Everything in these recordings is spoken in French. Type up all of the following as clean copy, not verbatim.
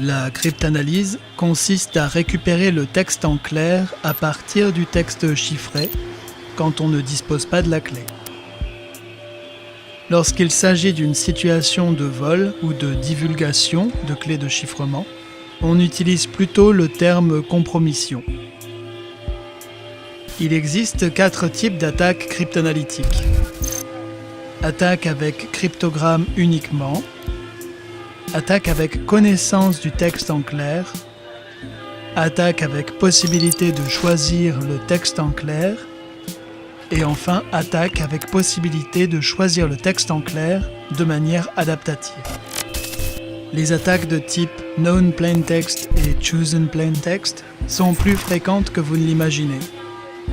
La cryptanalyse consiste à récupérer le texte en clair à partir du texte chiffré quand on ne dispose pas de la clé. Lorsqu'il s'agit d'une situation de vol ou de divulgation de clés de chiffrement, on utilise plutôt le terme compromission. Il existe 4 types d'attaques cryptanalytiques. Attaque avec cryptogramme uniquement, attaque avec connaissance du texte en clair, attaque avec possibilité de choisir le texte en clair, et enfin attaque avec possibilité de choisir le texte en clair de manière adaptative. Les attaques de type Known Plain Text et Chosen Plain Text sont plus fréquentes que vous ne l'imaginez.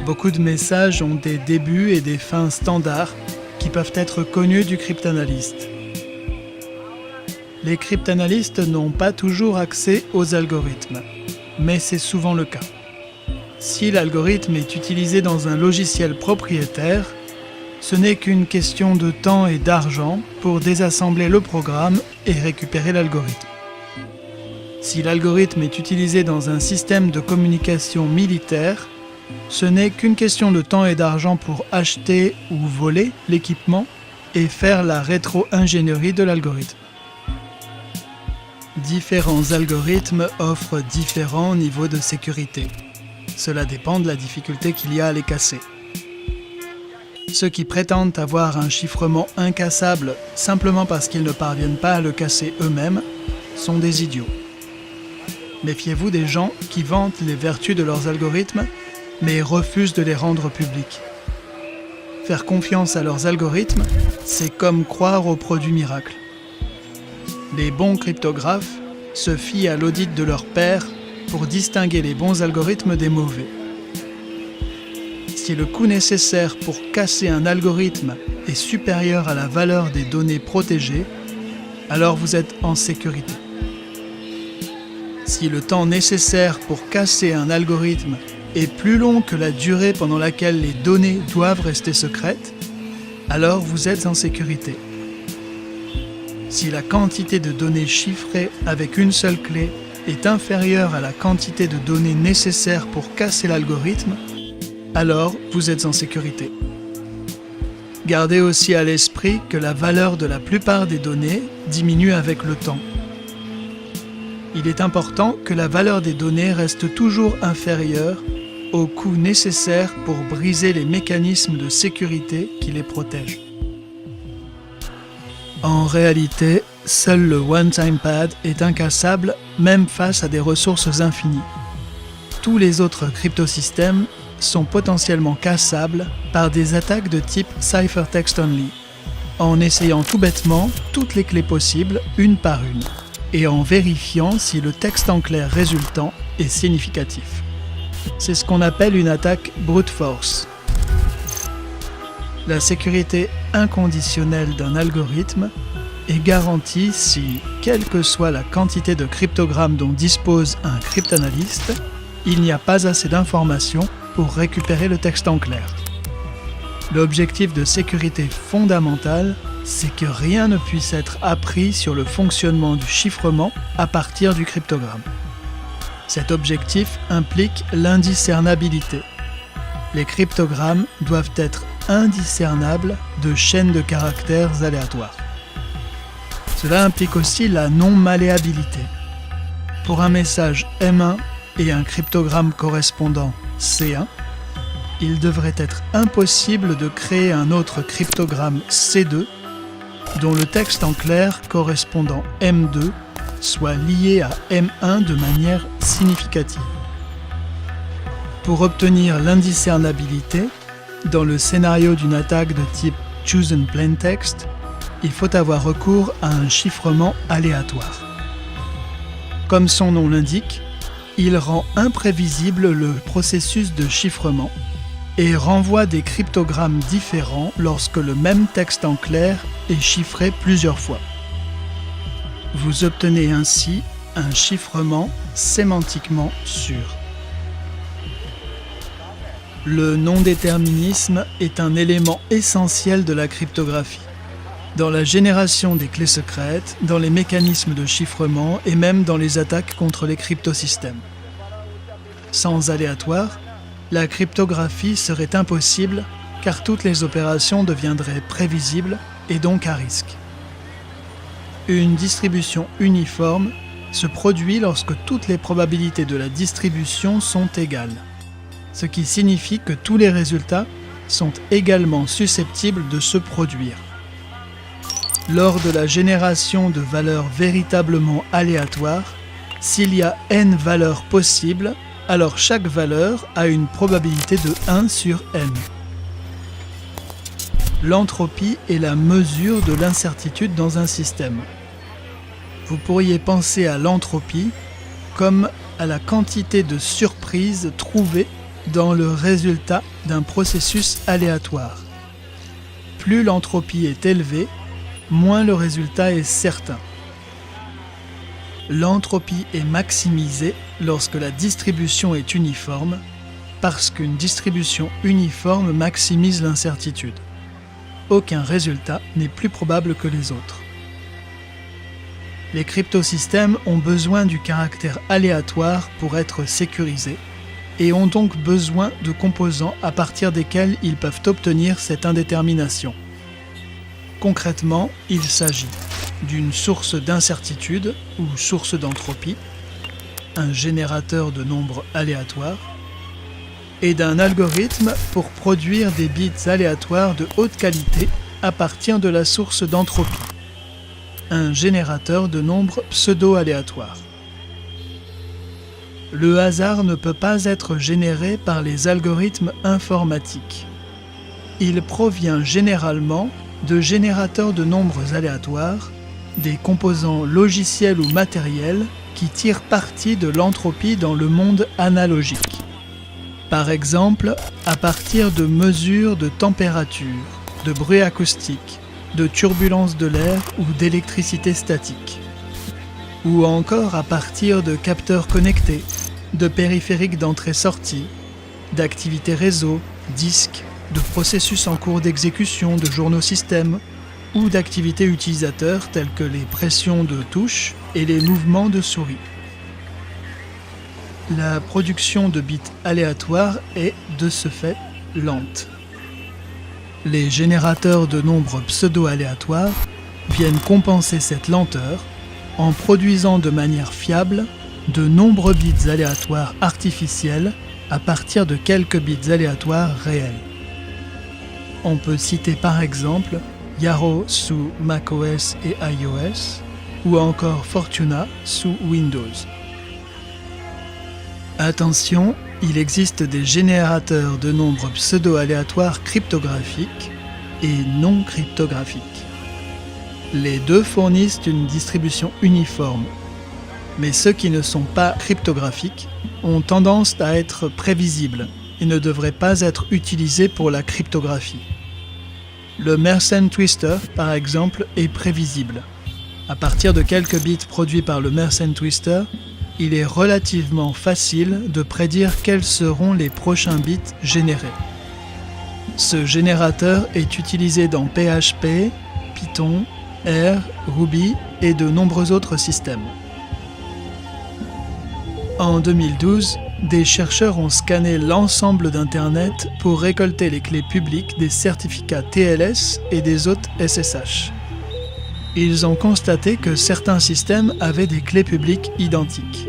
Beaucoup de messages ont des débuts et des fins standards qui peuvent être connus du cryptanalyste. Les cryptanalystes n'ont pas toujours accès aux algorithmes, mais c'est souvent le cas. Si l'algorithme est utilisé dans un logiciel propriétaire, ce n'est qu'une question de temps et d'argent pour désassembler le programme et récupérer l'algorithme. Si l'algorithme est utilisé dans un système de communication militaire, ce n'est qu'une question de temps et d'argent pour acheter ou voler l'équipement et faire la rétro-ingénierie de l'algorithme. Différents algorithmes offrent différents niveaux de sécurité. Cela dépend de la difficulté qu'il y a à les casser. Ceux qui prétendent avoir un chiffrement incassable simplement parce qu'ils ne parviennent pas à le casser eux-mêmes sont des idiots. Méfiez-vous des gens qui vantent les vertus de leurs algorithmes mais refusent de les rendre publics. Faire confiance à leurs algorithmes, c'est comme croire aux produits miracles. Les bons cryptographes se fient à l'audit de leur pairs pour distinguer les bons algorithmes des mauvais. Si le coût nécessaire pour casser un algorithme est supérieur à la valeur des données protégées, alors vous êtes en sécurité. Si le temps nécessaire pour casser un algorithme est plus long que la durée pendant laquelle les données doivent rester secrètes, alors vous êtes en sécurité. Si la quantité de données chiffrées avec une seule clé est inférieure à la quantité de données nécessaires pour casser l'algorithme, alors vous êtes en sécurité. Gardez aussi à l'esprit que la valeur de la plupart des données diminue avec le temps. Il est important que la valeur des données reste toujours inférieure au coût nécessaire pour briser les mécanismes de sécurité qui les protègent. En réalité, seul le one-time pad est incassable même face à des ressources infinies. Tous les autres cryptosystèmes sont potentiellement cassables par des attaques de type Ciphertext Only, en essayant tout bêtement toutes les clés possibles une par une, et en vérifiant si le texte en clair résultant est significatif. C'est ce qu'on appelle une attaque brute force. La sécurité inconditionnelle d'un algorithme est garantie si, quelle que soit la quantité de cryptogrammes dont dispose un cryptanalyste, il n'y a pas assez d'informations pour récupérer le texte en clair. L'objectif de sécurité fondamental, c'est que rien ne puisse être appris sur le fonctionnement du chiffrement à partir du cryptogramme. Cet objectif implique l'indiscernabilité. Les cryptogrammes doivent être indiscernables de chaînes de caractères aléatoires. Cela implique aussi la non-malléabilité. Pour un message M1 et un cryptogramme correspondant C1, il devrait être impossible de créer un autre cryptogramme C2 dont le texte en clair correspondant M2 soit lié à M1 de manière significative. Pour obtenir l'indiscernabilité, dans le scénario d'une attaque de type Chosen Plain Text, il faut avoir recours à un chiffrement aléatoire. Comme son nom l'indique, il rend imprévisible le processus de chiffrement et renvoie des cryptogrammes différents lorsque le même texte en clair est chiffré plusieurs fois. Vous obtenez ainsi un chiffrement sémantiquement sûr. Le non-déterminisme est un élément essentiel de la cryptographie. dans la génération des clés secrètes, dans les mécanismes de chiffrement et même dans les attaques contre les cryptosystèmes. Sans aléatoire, la cryptographie serait impossible car toutes les opérations deviendraient prévisibles et donc à risque. Une distribution uniforme se produit lorsque toutes les probabilités de la distribution sont égales, ce qui signifie que tous les résultats sont également susceptibles de se produire. Lors de la génération de valeurs véritablement aléatoires, s'il y a n valeurs possibles, alors chaque valeur a une probabilité de 1 sur n. L'entropie est la mesure de l'incertitude dans un système. Vous pourriez penser à l'entropie comme à la quantité de surprises trouvées dans le résultat d'un processus aléatoire. Plus l'entropie est élevée, moins le résultat est certain. L'entropie est maximisée lorsque la distribution est uniforme, parce qu'une distribution uniforme maximise l'incertitude. Aucun résultat n'est plus probable que les autres. Les cryptosystèmes ont besoin du caractère aléatoire pour être sécurisés et ont donc besoin de composants à partir desquels ils peuvent obtenir cette indétermination. Concrètement, il s'agit d'une source d'incertitude ou source d'entropie, un générateur de nombres aléatoires, et d'un algorithme pour produire des bits aléatoires de haute qualité à partir de la source d'entropie, un générateur de nombres pseudo-aléatoires. Le hasard ne peut pas être généré par les algorithmes informatiques. Il provient généralement de générateurs de nombres aléatoires, des composants logiciels ou matériels qui tirent parti de l'entropie dans le monde analogique. Par exemple, à partir de mesures de température, de bruit acoustique, de turbulence de l'air ou d'électricité statique. Ou encore à partir de capteurs connectés, de périphériques d'entrée-sortie, d'activités réseau, disques, de processus en cours d'exécution de journaux systèmes ou d'activités utilisateurs telles que les pressions de touches et les mouvements de souris. La production de bits aléatoires est, de ce fait, lente. Les générateurs de nombres pseudo-aléatoires viennent compenser cette lenteur en produisant de manière fiable de nombreux bits aléatoires artificiels à partir de quelques bits aléatoires réels. On peut citer par exemple Yarrow sous macOS et iOS ou encore Fortuna sous Windows. Attention, il existe des générateurs de nombres pseudo-aléatoires cryptographiques et non cryptographiques. Les deux fournissent une distribution uniforme, mais ceux qui ne sont pas cryptographiques ont tendance à être prévisibles et ne devraient pas être utilisés pour la cryptographie. Le Mersenne Twister, par exemple, est prévisible. À partir de quelques bits produits par le Mersenne Twister, il est relativement facile de prédire quels seront les prochains bits générés. Ce générateur est utilisé dans PHP, Python, R, Ruby et de nombreux autres systèmes. En 2012, des chercheurs ont scanné l'ensemble d'Internet pour récolter les clés publiques des certificats TLS et des autres SSH. Ils ont constaté que certains systèmes avaient des clés publiques identiques.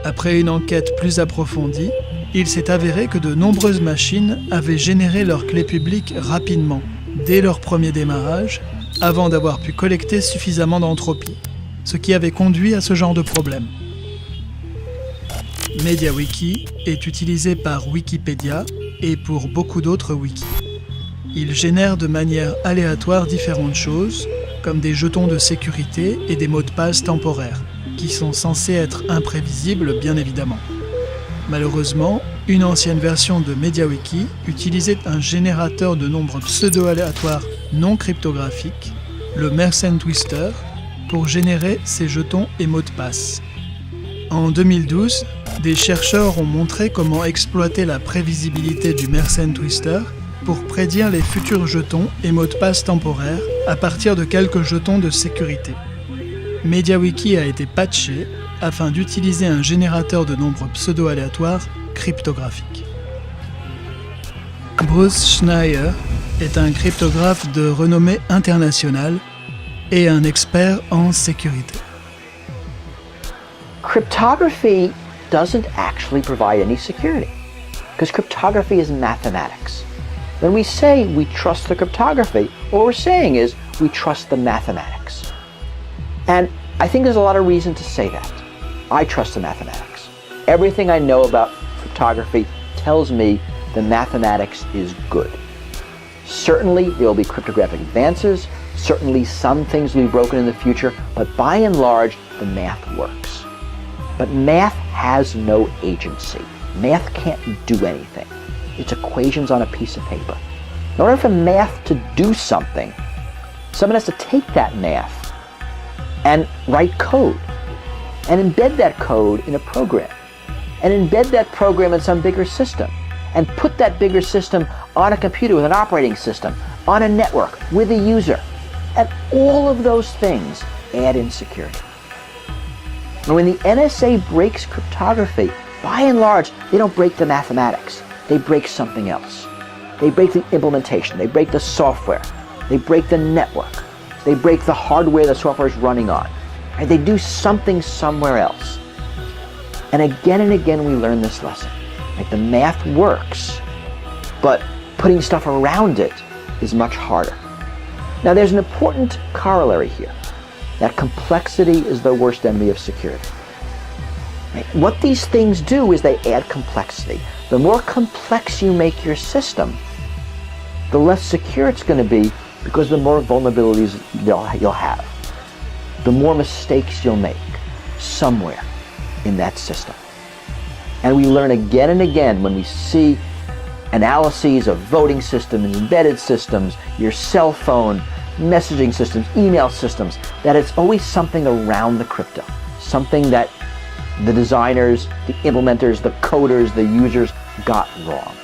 Après une enquête plus approfondie, il s'est avéré que de nombreuses machines avaient généré leurs clés publiques rapidement, dès leur premier démarrage, avant d'avoir pu collecter suffisamment d'entropie, ce qui avait conduit à ce genre de problème. MediaWiki est utilisé par Wikipédia et pour beaucoup d'autres wikis. Il génère de manière aléatoire différentes choses, comme des jetons de sécurité et des mots de passe temporaires, qui sont censés être imprévisibles bien évidemment. Malheureusement, une ancienne version de MediaWiki utilisait un générateur de nombres pseudo-aléatoires non cryptographiques, le Mersenne Twister, pour générer ces jetons et mots de passe. En 2012, des chercheurs ont montré comment exploiter la prévisibilité du Mersenne Twister pour prédire les futurs jetons et mots de passe temporaires à partir de quelques jetons de sécurité. MediaWiki a été patché afin d'utiliser un générateur de nombres pseudo-aléatoires cryptographiques. Bruce Schneier est un cryptographe de renommée internationale et un expert en sécurité. Cryptography doesn't actually provide any security because cryptography is mathematics. When we say we trust the cryptography, what we're saying is we trust the mathematics. And I think there's a lot of reason to say that. I trust the mathematics. Everything I know about cryptography tells me the mathematics is good. Certainly there will be cryptographic advances, certainly some things will be broken in the future, but by and large the math works. But math has no agency. Math can't do anything. It's equations on a piece of paper. In order for math to do something, someone has to take that math and write code and embed that code in a program and embed that program in some bigger system and put that bigger system on a computer with an operating system, on a network, with a user. And all of those things add in security. And when the NSA breaks cryptography, by and large, they don't break the mathematics. They break something else. They break the implementation. They break the software. They break the network. They break the hardware the software is running on. And they do something somewhere else. And again we learn this lesson. Like the math works, but putting stuff around it is much harder. Now there's an important corollary here, that complexity is the worst enemy of security. Right? What these things do is they add complexity. The more complex you make your system, the less secure it's going to be because the more vulnerabilities you'll have. The more mistakes you'll make somewhere in that system. And we learn again and again when we see analyses of voting systems, embedded systems, your cell phone, messaging systems, email systems, that it's always something around the crypto, something that the designers, the implementers, the coders, the users got wrong.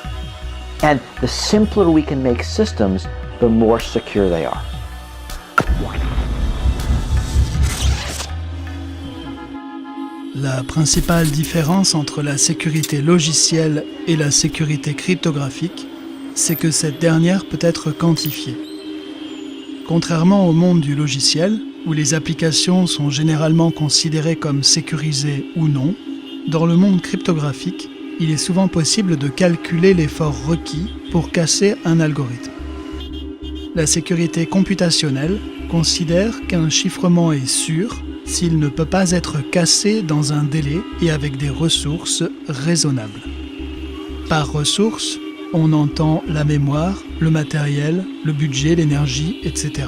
And the simpler we can make systems, the more secure they are. La principale différence entre la sécurité logicielle et la sécurité cryptographique, c'est que cette dernière peut être quantifiée. Contrairement au monde du logiciel, où les applications sont généralement considérées comme sécurisées ou non, dans le monde cryptographique, il est souvent possible de calculer l'effort requis pour casser un algorithme. La sécurité computationnelle considère qu'un chiffrement est sûr s'il ne peut pas être cassé dans un délai et avec des ressources raisonnables. Par ressources, on entend la mémoire, le matériel, le budget, l'énergie, etc.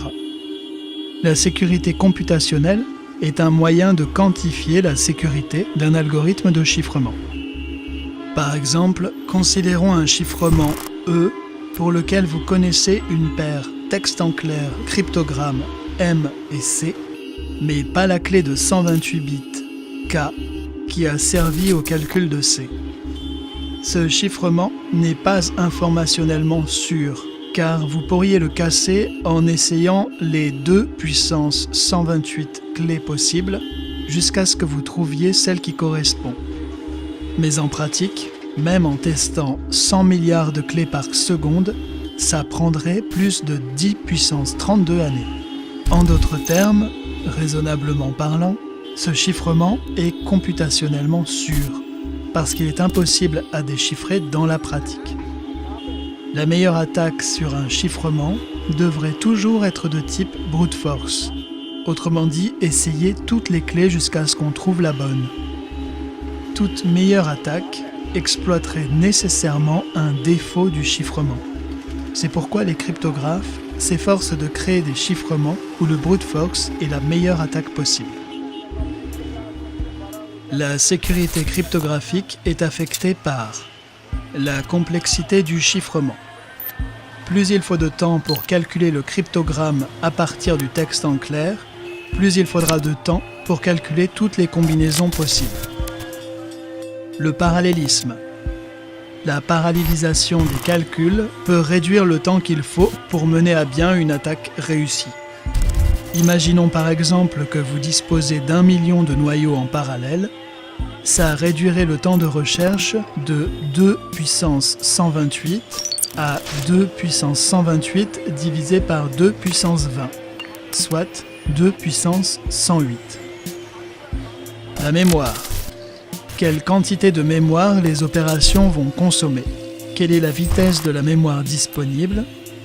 La sécurité computationnelle est un moyen de quantifier la sécurité d'un algorithme de chiffrement. Par exemple, considérons un chiffrement E pour lequel vous connaissez une paire texte en clair cryptogramme M et C, mais pas la clé de 128 bits K qui a servi au calcul de C. Ce chiffrement n'est pas informationnellement sûr, car vous pourriez le casser en essayant les 2 puissance 128 clés possibles jusqu'à ce que vous trouviez celle qui correspond. Mais en pratique, même en testant 100 milliards de clés par seconde, ça prendrait plus de 10 puissance 32 années. En d'autres termes, raisonnablement parlant, ce chiffrement est computationnellement sûr, parce qu'il est impossible à déchiffrer dans la pratique. La meilleure attaque sur un chiffrement devrait toujours être de type brute force, autrement dit, essayer toutes les clés jusqu'à ce qu'on trouve la bonne. Toute meilleure attaque exploiterait nécessairement un défaut du chiffrement. C'est pourquoi les cryptographes s'efforcent de créer des chiffrements où le brute force est la meilleure attaque possible. La sécurité cryptographique est affectée par la complexité du chiffrement. Plus il faut de temps pour calculer le cryptogramme à partir du texte en clair, plus il faudra de temps pour calculer toutes les combinaisons possibles. Le parallélisme. la parallélisation des calculs peut réduire le temps qu'il faut pour mener à bien une attaque réussie. Imaginons par exemple que vous disposez d'1 million de noyaux en parallèle. Ça réduirait le temps de recherche de 2 puissance 128 à 2 puissance 128 divisé par 2 puissance 20, soit 2 puissance 108. La mémoire. Quelle quantité de mémoire les opérations vont consommer? Quelle est la vitesse de la mémoire disponible?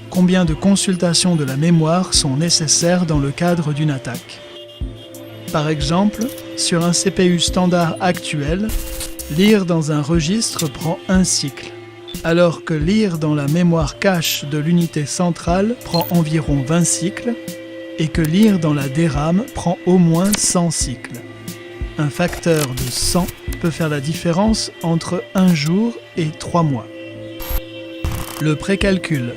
Combien de consultations de la mémoire sont nécessaires dans le cadre d'une attaque? Par exemple, sur un CPU standard actuel, lire dans un registre prend un cycle, alors que lire dans la mémoire cache de l'unité centrale prend environ 20 cycles, et que lire dans la DRAM prend au moins 100 cycles. Un facteur de 100 peut faire la différence entre 1 jour et 3 mois. Le précalcul.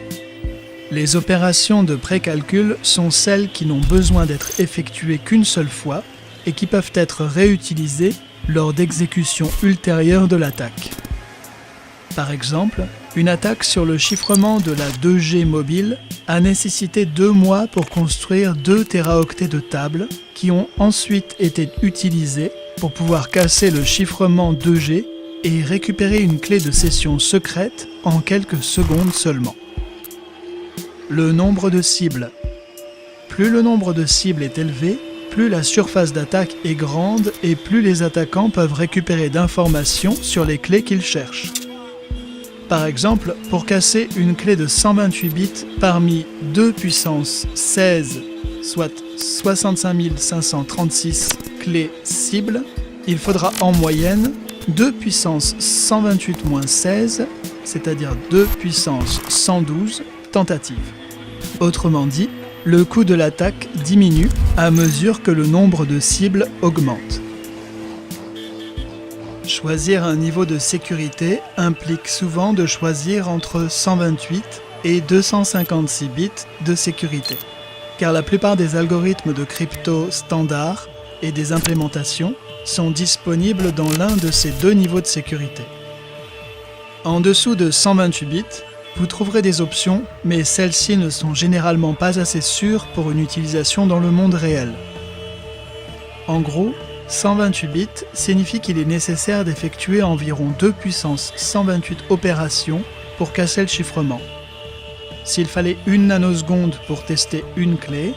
Les opérations de précalcul sont celles qui n'ont besoin d'être effectuées qu'une seule fois et qui peuvent être réutilisées lors d'exécutions ultérieures de l'attaque. Par exemple, une attaque sur le chiffrement de la 2G mobile a nécessité 2 mois pour construire 2 téraoctets de tables qui ont ensuite été utilisés pour pouvoir casser le chiffrement 2G et récupérer une clé de session secrète en quelques secondes seulement. Le nombre de cibles. Plus le nombre de cibles est élevé, plus la surface d'attaque est grande et plus les attaquants peuvent récupérer d'informations sur les clés qu'ils cherchent. Par exemple, pour casser une clé de 128 bits parmi 2 puissance 16, soit 65 536 clés cibles, il faudra en moyenne 2 puissance 128-16, c'est-à-dire 2 puissance 112 tentatives. Autrement dit, le coût de l'attaque diminue à mesure que le nombre de cibles augmente. Choisir un niveau de sécurité implique souvent de choisir entre 128 et 256 bits de sécurité, car la plupart des algorithmes de crypto standards et des implémentations sont disponibles dans l'un de ces 2 niveaux de sécurité. En dessous de 128 bits, vous trouverez des options, mais celles-ci ne sont généralement pas assez sûres pour une utilisation dans le monde réel. En gros, 128 bits signifie qu'il est nécessaire d'effectuer environ 2 puissance 128 opérations pour casser le chiffrement. S'il fallait 1 nanoseconde pour tester une clé,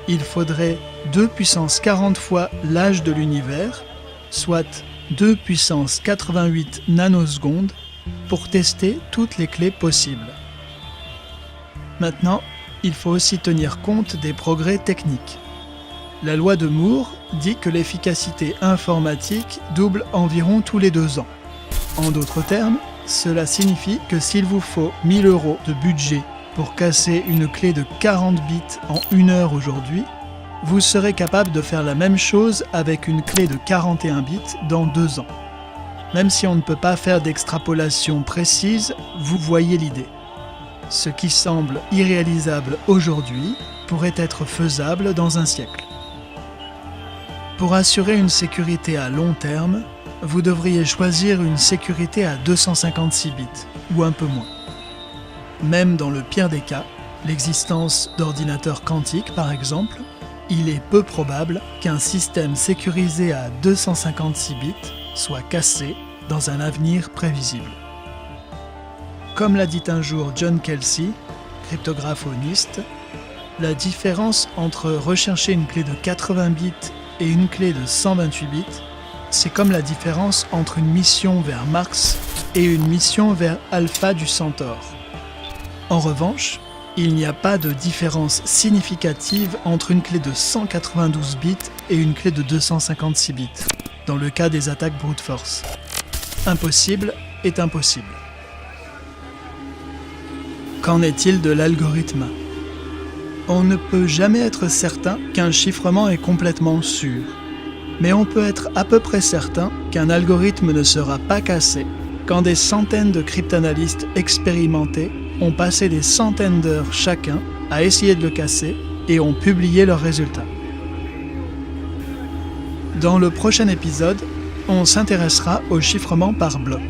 il faudrait 2 puissance 40 fois l'âge de l'univers, soit 2 puissance 88 nanosecondes, pour tester toutes les clés possibles. Maintenant, il faut aussi tenir compte des progrès techniques. La loi de Moore dit que l'efficacité informatique double environ tous les 2 ans. En d'autres termes, cela signifie que s'il vous faut 1000 € de budget pour casser une clé de 40 bits en 1 heure aujourd'hui, vous serez capable de faire la même chose avec une clé de 41 bits dans 2 ans. Même si on ne peut pas faire d'extrapolation précise, vous voyez l'idée. Ce qui semble irréalisable aujourd'hui pourrait être faisable dans un siècle. Pour assurer une sécurité à long terme, vous devriez choisir une sécurité à 256 bits, ou un peu moins. Même dans le pire des cas, l'existence d'ordinateurs quantiques par exemple, il est peu probable qu'un système sécurisé à 256 bits soit cassé dans un avenir prévisible. Comme l'a dit un jour John Kelsey, cryptographoniste, la différence entre rechercher une clé de 80 bits et une clé de 128 bits, c'est comme la différence entre une mission vers Mars et une mission vers Alpha du Centaure. En revanche, il n'y a pas de différence significative entre une clé de 192 bits et une clé de 256 bits, dans le cas des attaques brute force. Impossible est impossible. Qu'en est-il de l'algorithme ? On ne peut jamais être certain qu'un chiffrement est complètement sûr, mais on peut être à peu près certain qu'un algorithme ne sera pas cassé quand des centaines de cryptanalystes expérimentés ont passé des centaines d'heures chacun à essayer de le casser et ont publié leurs résultats. Dans le prochain épisode, on s'intéressera au chiffrement par bloc.